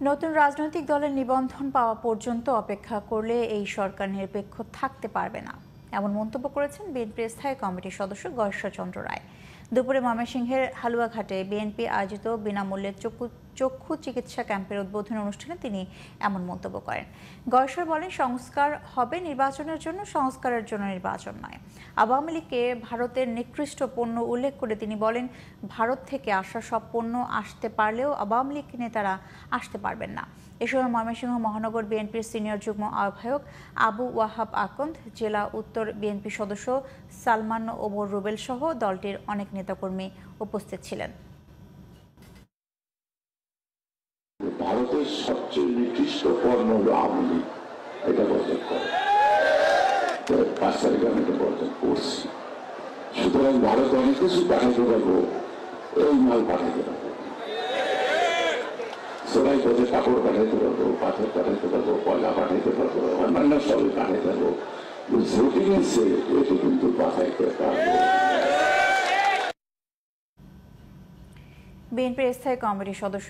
নতুন রাজনৈতিক দলের নিবন্ধন পাওয়া পর্যন্ত অপেক্ষা করলে এই সরকার নিরপেক্ষ থাকতে পারবে না, এমন মন্তব্য করেছেন বিএনপির স্থায়ী কমিটির সদস্য গয়েশ্বরচন্দ্র রায়। দুপুরে ময়মনসিংহের হালুয়াঘাটে বিএনপি আয়োজিত বিনামূল্যে চক্ষু চিকিৎসা ক্যাম্পের উদ্বোধনী অনুষ্ঠানে তিনি এমন মন্তব্য করেন। গয়েশ্বর বলেন, সংস্কার হবে নির্বাচনের জন্য, সংস্কারের জন্য নির্বাচন নয়। আওয়ামী লীগকে ভারতের নিকৃষ্ট পণ্য উল্লেখ করে তিনি বলেন, ভারত থেকে আসা সব পণ্য আসতে পারলেও আওয়ামী লীগ নেতারা আসতে পারবেন না। এ সময় ময়মনসিংহ মহানগর বিএনপির সিনিয়র যুগ্ম আহ্বায়ক আবু ওয়াহাব আকন্দ, জেলা উত্তর বিএনপি সদস্য সালমান ওমর রুবেল সহ দলটির অনেক নেতাকর্মী উপস্থিত ছিলেন। ভারতের সবচেয়ে নিকৃষ্ট পণ্য হল আওয়ামী লীগ, এটা বর্জন করে 5 তারিখে আমি এটা বর্জন করছি। সুতরাং ভারত অনেক কিছু পাঠাতে পারবো, এই মাল পাঠাতে পারবো, সবাই পথে কাপড় পাঠাইতে পারবো, পাথর পাঠাইতে পারবো, কয়লা পাঠাইতে পারবো, অন্যান্য সবই পাঠাইতে পারবো, ভোটিং এসে এটি কিন্তু পাঠাইতে পারবো। বিএনপির স্থায়ী কমিটির সদস্য